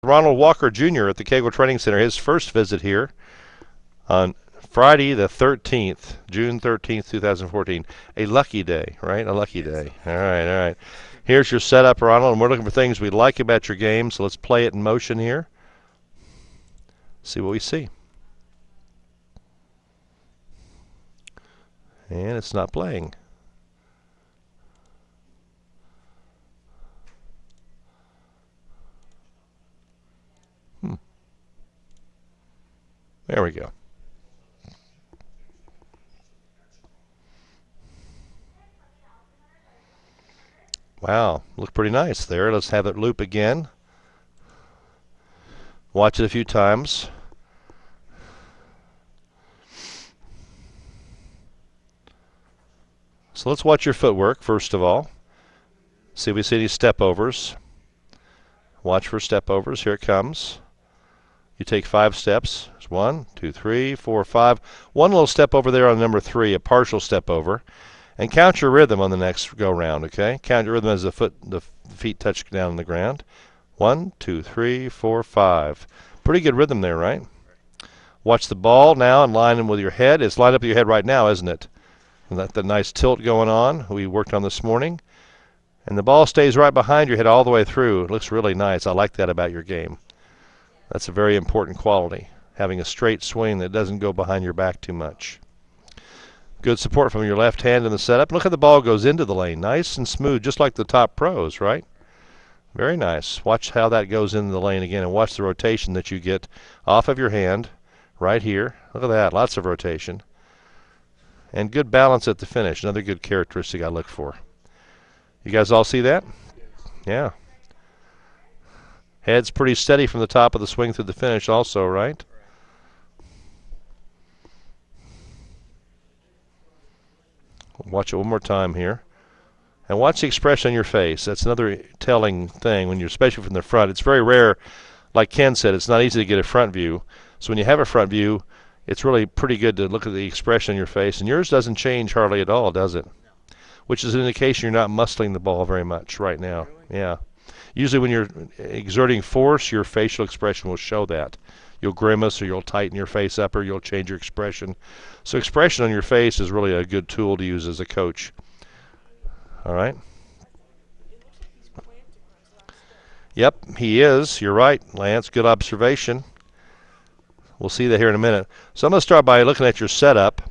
Ronald Walker Jr. at the Kegel Training Center, his first visit here on Friday the 13th, June 13th, 2014. A lucky day, right? A lucky day. All right, all right. Here's your setup, Ronald, and we're looking for things we like about your game, so let's play it in motion here. See what we see. And it's not playing. There we go. Wow, looked pretty nice there. Let's have it loop again. Watch it a few times. So let's watch your footwork first of all. See if we see any step overs. Watch for step overs. Here it comes. You take 5 steps. There's 1, 2, 3, 4, 5. One little step over there on number 3, a partial step over. And count your rhythm on the next go round, okay? Count your rhythm as the feet touch down on the ground. 1, 2, 3, 4, 5. Pretty good rhythm there, right? Watch the ball now and line them with your head. It's lined up with your head right now, isn't it? That nice tilt going on we worked on this morning. And the ball stays right behind your head all the way through. It looks really nice. I like that about your game. That's a very important quality, having a straight swing that doesn't go behind your back too much. Good support from your left hand in the setup. Look how the ball goes into the lane. Nice and smooth, just like the top pros, right? Very nice. Watch how that goes into the lane again, and watch the rotation that you get off of your hand right here. Look at that, lots of rotation. And good balance at the finish, another good characteristic I look for. You guys all see that? Yeah. Head's pretty steady from the top of the swing through the finish also, right? Watch it one more time here. And watch the expression on your face. That's another telling thing, when you're, especially from the front. It's very rare, like Ken said, it's not easy to get a front view. So when you have a front view, it's really pretty good to look at the expression on your face. And yours doesn't change hardly at all, does it? Which is an indication you're not muscling the ball very much right now. Yeah. Usually when you're exerting force, your facial expression will show that. You'll grimace, or you'll tighten your face up, or you'll change your expression. So expression on your face is really a good tool to use as a coach. All right? Yep, he is. You're right, Lance. Good observation. We'll see that here in a minute. So I'm going to start by looking at your setup.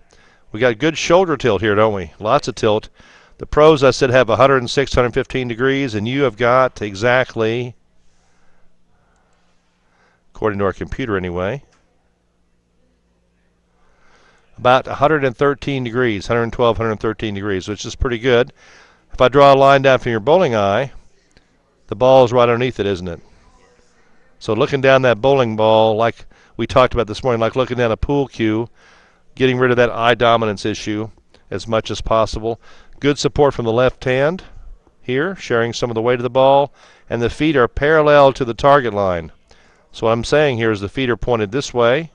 We got good shoulder tilt here, don't we? Lots of tilt. The pros, I said, have 106, 115 degrees, and you have got exactly, according to our computer anyway, about 113 degrees, 112, 113 degrees, which is pretty good. If I draw a line down from your bowling eye, the ball is right underneath it, isn't it? So looking down that bowling ball, like we talked about this morning, like looking down a pool cue, getting rid of that eye dominance issue as much as possible. Good support from the left hand here, sharing some of the weight of the ball, and the feet are parallel to the target line. So what I'm saying here is the feet are pointed this way,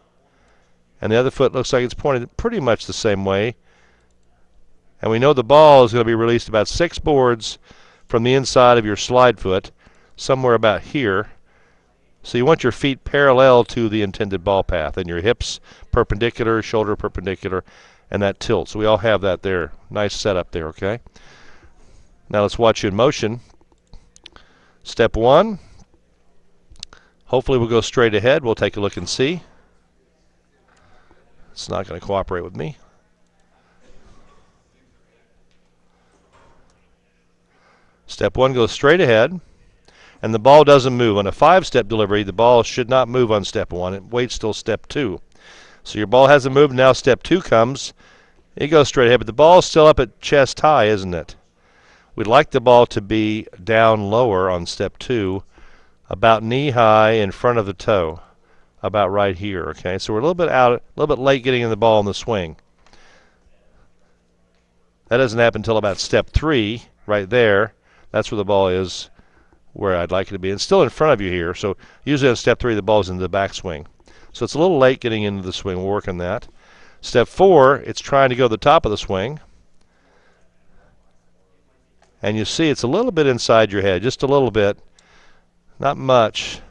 and the other foot looks like it's pointed pretty much the same way. And we know the ball is going to be released about 6 boards from the inside of your slide foot, somewhere about here. So you want your feet parallel to the intended ball path, and your hips perpendicular, shoulder perpendicular, and that tilt. So we all have that there. Nice setup there, okay? Now let's watch you in motion. Step 1. Hopefully we'll go straight ahead. We'll take a look and see. It's not going to cooperate with me. Step 1 goes straight ahead, and the ball doesn't move. On a 5-step delivery, the ball should not move on step 1. It waits till step 2. So your ball hasn't moved. Now step 2 comes. It goes straight ahead, but the ball is still up at chest high, isn't it? We'd like the ball to be down lower on step 2, about knee high in front of the toe, about right here. Okay, so we're a little bit out, a little bit late getting in the ball in the swing. That doesn't happen until about step 3, right there. That's where the ball is, where I'd like it to be. It's still in front of you here, so usually on step 3 the ball's in the backswing. So it's a little late getting into the swing. We'll work on that. Step 4, it's trying to go to the top of the swing. And you see it's a little bit inside your head, just a little bit. Not much.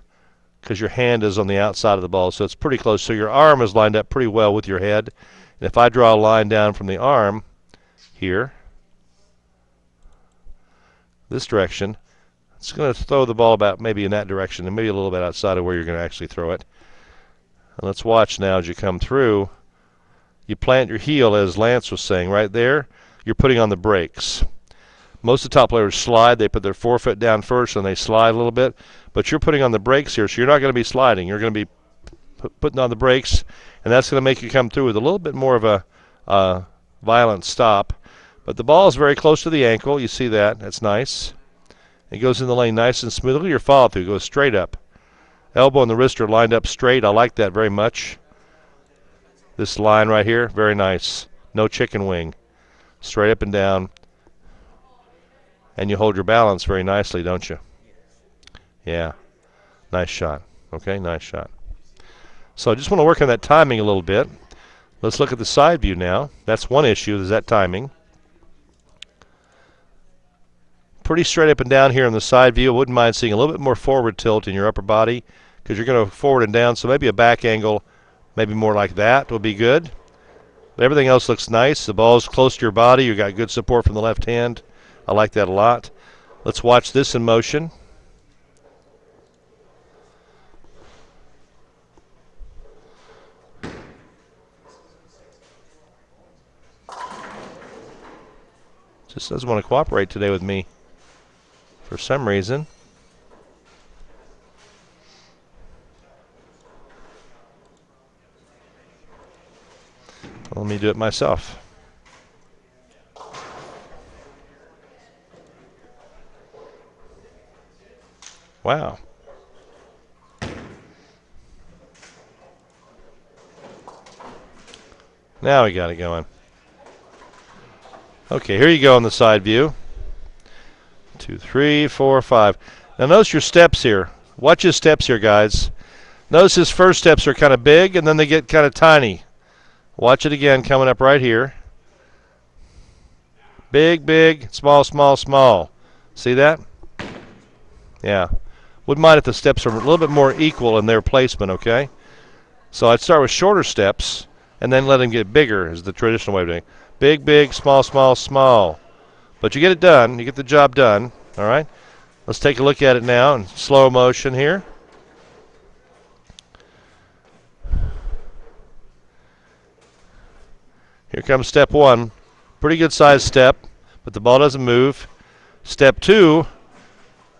because your hand is on the outside of the ball, so it's pretty close. So your arm is lined up pretty well with your head. And if I draw a line down from the arm here, this direction, it's going to throw the ball about maybe in that direction and maybe a little bit outside of where you're going to actually throw it. And let's watch now as you come through. You plant your heel, as Lance was saying, right there. You're putting on the brakes. Most of the top players slide. They put their forefoot down first and they slide a little bit. But you're putting on the brakes here, so you're not going to be sliding. You're going to be putting on the brakes, and that's going to make you come through with a little bit more of a violent stop. But the ball is very close to the ankle. You see that. That's nice. It goes in the lane nice and smooth. Look at your follow-through. It goes straight up. Elbow and the wrist are lined up straight. I like that very much. This line right here, very nice. No chicken wing. Straight up and down. And you hold your balance very nicely, don't you? Yeah. Nice shot. Okay, nice shot. So I just want to work on that timing a little bit. Let's look at the side view now. That's one issue, is that timing. Pretty straight up and down here on the side view. I wouldn't mind seeing a little bit more forward tilt in your upper body because you're going to forward and down, so maybe a back angle, maybe more like that will be good. But everything else looks nice. The ball's close to your body. You've got good support from the left hand. I like that a lot. Let's watch this in motion. Just doesn't want to cooperate today with me for some reason. Let me do it myself. Wow. Now we got it going. Okay, here you go on the side view. 2, 3, 4, 5. Now notice your steps here. Watch his steps here, guys. Notice his first steps are kind of big and then they get kind of tiny. Watch it again coming up right here. Big, big, small, small, small. See that? Yeah. Wouldn't mind if the steps are a little bit more equal in their placement, okay? So I'd start with shorter steps and then let them get bigger is the traditional way of doing it. Big, big, small, small, small. But you get it done. You get the job done, all right? Let's take a look at it now in slow motion here. Here comes step one. Pretty good sized step, but the ball doesn't move. Step two,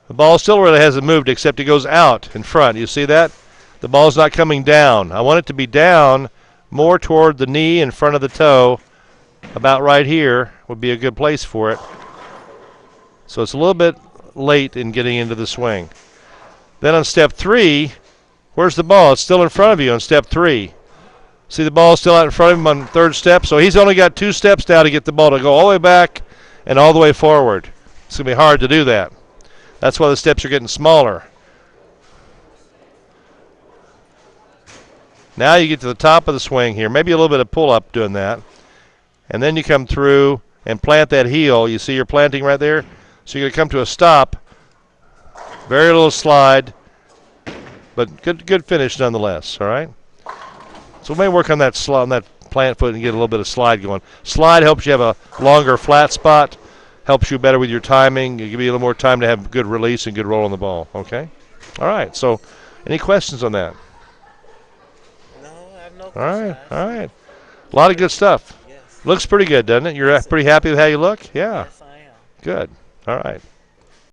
the ball still really hasn't moved except it goes out in front. You see that? The ball's not coming down. I want it to be down more toward the knee in front of the toe. About right here would be a good place for it. So it's a little bit late in getting into the swing. Then on step three, where's the ball? It's still in front of you on step three. See the ball still out in front of him on third step? So he's only got 2 steps now to get the ball to go all the way back and all the way forward. It's going to be hard to do that. That's why the steps are getting smaller. Now you get to the top of the swing here. Maybe a little bit of pull-up doing that. And then you come through and plant that heel. You see you're planting right there? So you're going to come to a stop. Very little slide, but good finish nonetheless, all right? So we may work on that plant foot and get a little bit of slide going. Slide helps you have a longer flat spot, helps you better with your timing. It gives you a little more time to have good release and good roll on the ball, okay? All right, so any questions on that? No, I have no questions. All right. A lot of good stuff. Yes. Looks pretty good, doesn't it? You're pretty happy with how you look? Yeah. Yes, I am. Good. All right.